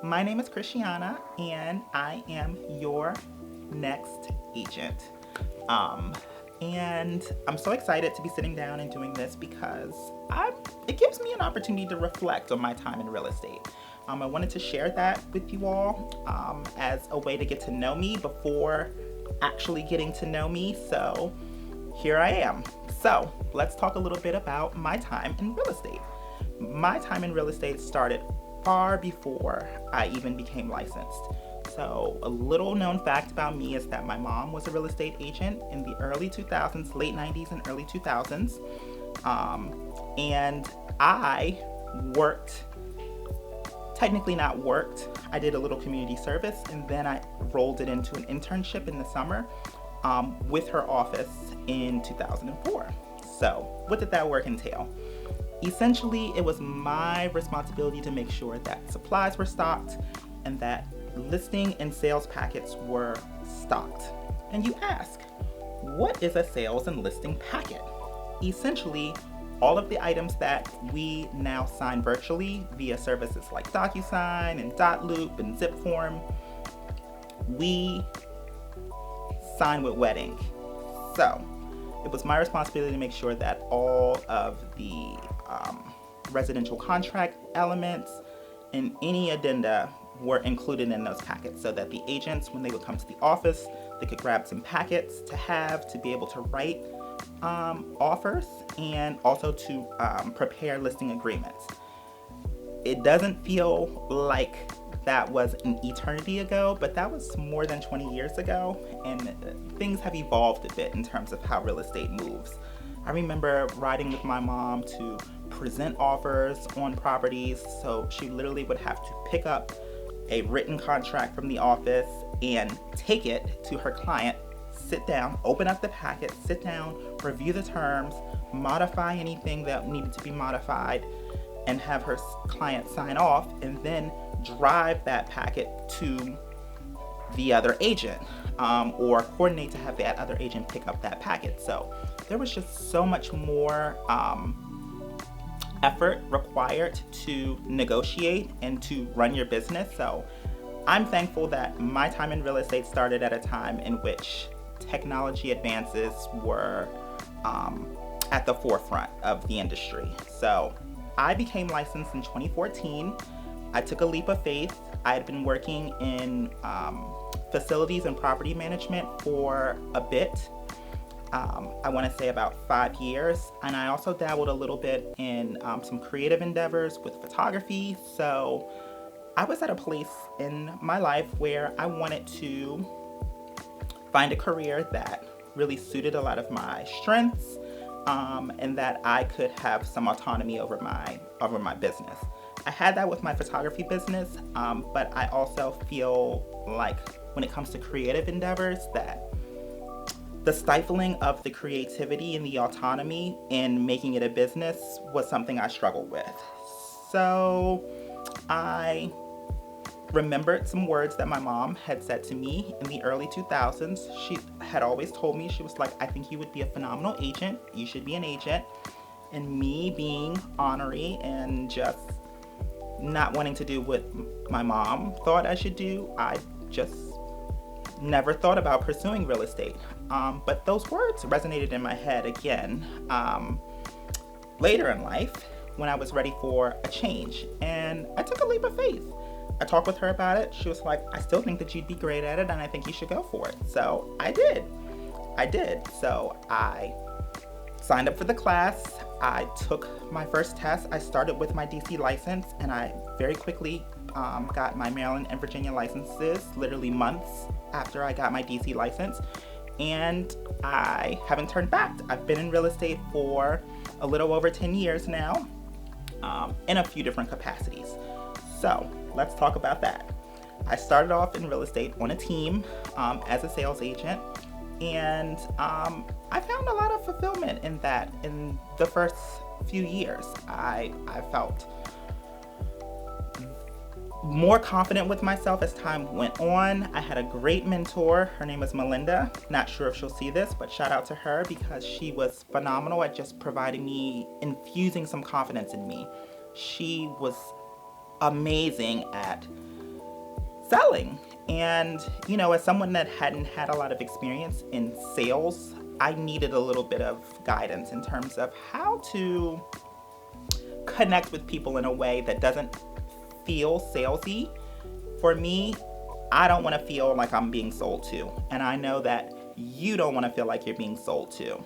My name is Christiana, and I am your next agent. Um, and I'm so excited to be sitting down and doing this because it gives me an opportunity to reflect on my time in real estate. I wanted to share that with you all as a way to get to know me before actually getting to know me. So here I am. So let's talk a little bit about my time in real estate. My time in real estate started far before I even became licensed. So, a little known fact about me is that my mom was a real estate agent in the early 2000s, late 90s and early 2000s. And I worked, technically not worked, I did a little community service and then I rolled it into an internship in the summer with her office in 2004. So, what did that work entail? Essentially, it was my responsibility to make sure that supplies were stocked and that listing and sales packets were stocked. And you ask, what is a sales and listing packet? Essentially, all of the items that we now sign virtually via services like DocuSign and Dotloop and ZipForm, we sign with wet ink. So, it was my responsibility to make sure that all of the residential contract elements and any addenda were included in those packets so that the agents, when they would come to the office, they could grab some packets to be able to write offers and also to prepare listing agreements. It doesn't feel like that was an eternity ago, but that was more than 20 years ago, and things have evolved a bit in terms of how real estate moves. I remember riding with my mom to present offers on properties, so she literally would have to pick up a written contract from the office and take it to her client, sit down, open up the packet, sit down, review the terms, modify anything that needed to be modified, and have her client sign off, and then drive that packet to the other agent or coordinate to have that other agent pick up that packet. So there was just so much more effort required to negotiate and to run your business. So I'm thankful that my time in real estate started at a time in which technology advances were at the forefront of the industry. So I became licensed in 2014. I took a leap of faith. I had been working in facilities and property management for a bit. I want to say about 5 years. And I also dabbled a little bit in some creative endeavors with photography. So I was at a place in my life where I wanted to find a career that really suited a lot of my strengths and that I could have some autonomy over my business. I had that with my photography business, but I also feel like when it comes to creative endeavors that the stifling of the creativity and the autonomy in making it a business was something I struggled with. So I remembered some words that my mom had said to me in the early 2000s. She had always told me, she was like, I think you would be a phenomenal agent. You should be an agent. And me being ornery and just not wanting to do what my mom thought I should do, I just never thought about pursuing real estate. But those words resonated in my head again later in life when I was ready for a change. And I took a leap of faith. I talked with her about it. She was like, I still think that you'd be great at it and I think you should go for it. So I did. So I signed up for the class. I took my first test. I started with my DC license and I very quickly got my Maryland and Virginia licenses literally months after I got my DC license. And I haven't turned back. I've been in real estate for a little over 10 years now in a few different capacities. So let's talk about that. I started off in real estate on a team as a sales agent, and I found a lot of fulfillment in that. In the first few years, I felt more confident with myself as time went on. I had a great mentor. Her name is Melinda. Not sure if she'll see this, but shout out to her because she was phenomenal at just providing me, infusing some confidence in me. She was amazing at selling. And, as someone that hadn't had a lot of experience in sales, I needed a little bit of guidance in terms of how to connect with people in a way that doesn't feel salesy. For me, I don't want to feel like I'm being sold to. And I know that you don't want to feel like you're being sold to.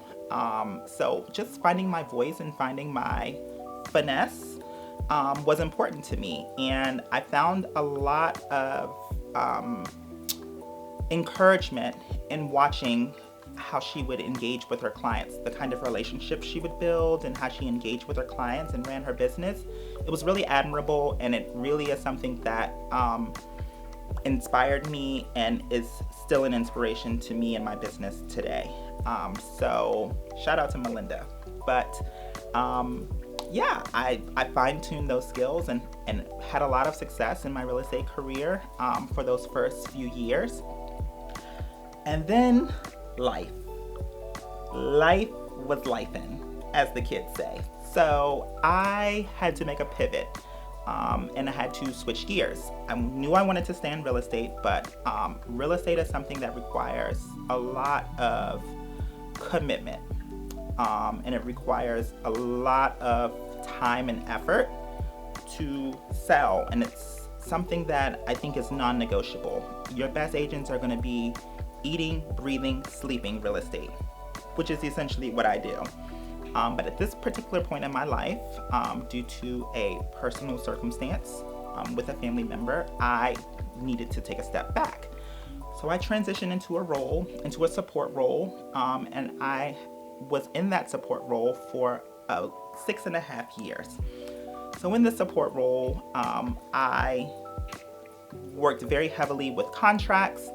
So just finding my voice and finding my finesse was important to me. And I found a lot of encouragement in watching how she would engage with her clients, the kind of relationship she would build and how she engaged with her clients and ran her business. It was really admirable, and it really is something that inspired me and is still an inspiration to me and my business today. So shout out to Melinda. But I fine-tuned those skills and had a lot of success in my real estate career for those first few years. And then life was lifing, as the kids say. So I had to make a pivot, and I had to switch gears. I knew I wanted to stay in real estate, but real estate is something that requires a lot of commitment, and it requires a lot of time and effort to sell, and it's something that I think is non-negotiable. Your best agents are going to be eating, breathing, sleeping real estate, which is essentially what I do. But at this particular point in my life, due to a personal circumstance with a family member, I needed to take a step back. So I transitioned into a support role, and I was in that support role for 6.5 years. So in the support role, I worked very heavily with contracts,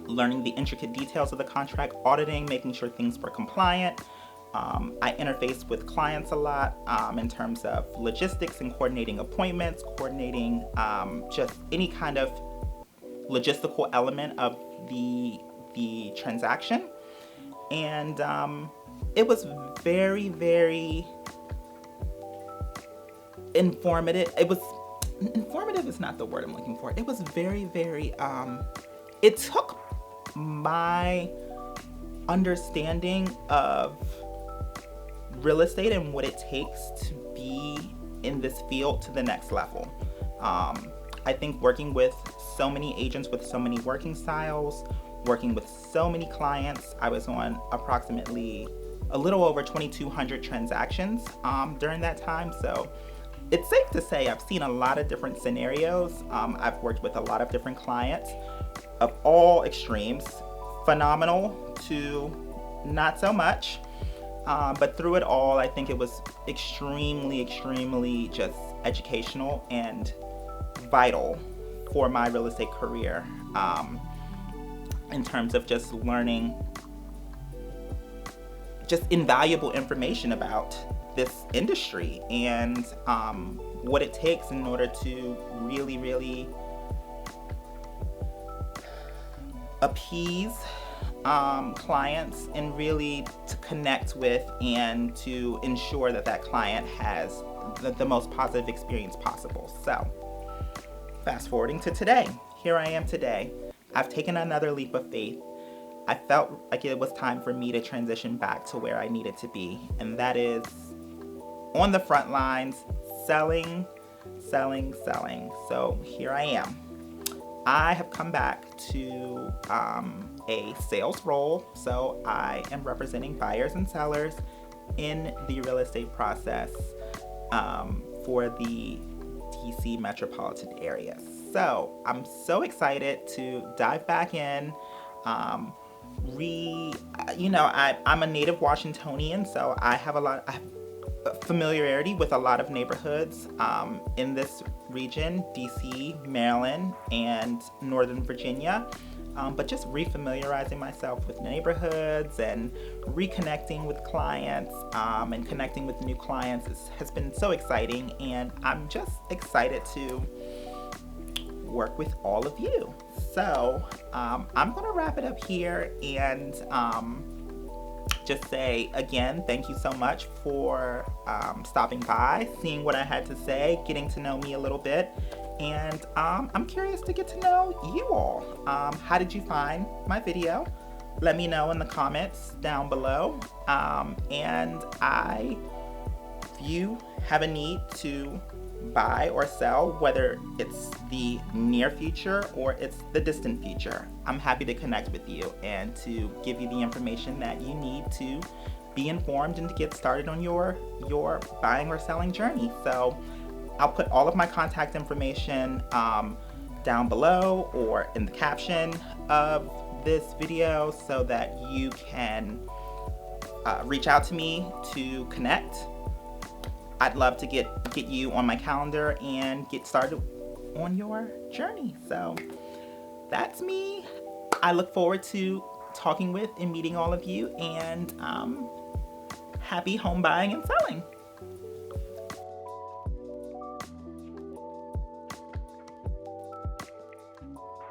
learning the intricate details of the contract, auditing, making sure things were compliant. I interfaced with clients a lot in terms of logistics and coordinating appointments, coordinating just any kind of logistical element of the transaction. And it was very, very informative. Informative is not the word I'm looking for. It was very, very, it took my understanding of real estate and what it takes to be in this field to the next level. I think working with so many agents with so many working styles, working with so many clients, I was on approximately a little over 2,200 transactions during that time. So it's safe to say I've seen a lot of different scenarios. I've worked with a lot of different clients of all extremes, phenomenal to not so much. But through it all, I think it was extremely, extremely just educational and vital for my real estate career, in terms of just learning just invaluable information about this industry and what it takes in order to really, really appease clients and really to connect with and to ensure that client has the most positive experience possible. So fast forwarding to today, here I am today. I've taken another leap of faith. I felt like it was time for me to transition back to where I needed to be, and that is on the front lines, selling. So here I am. I have come back to a sales role, so I am representing buyers and sellers in the real estate process for the DC Metropolitan area. So I'm so excited to dive back in. I'm a native Washingtonian, so I have familiarity with a lot of neighborhoods in this region, DC, Maryland, and Northern Virginia. But just refamiliarizing myself with neighborhoods and reconnecting with clients and connecting with new clients has been so exciting, and I'm just excited to work with all of you. So I'm going to wrap it up here and just say again, thank you so much for stopping by, seeing what I had to say, getting to know me a little bit. And I'm curious to get to know you all. How did you find my video? Let me know in the comments down below. And if you have a need to buy or sell, whether it's the near future or it's the distant future, I'm happy to connect with you and to give you the information that you need to be informed and to get started on your buying or selling journey. So I'll put all of my contact information down below or in the caption of this video so that you can reach out to me to connect. I'd love to get you on my calendar and get started on your journey. So that's me. I look forward to talking with and meeting all of you, and happy home buying and selling.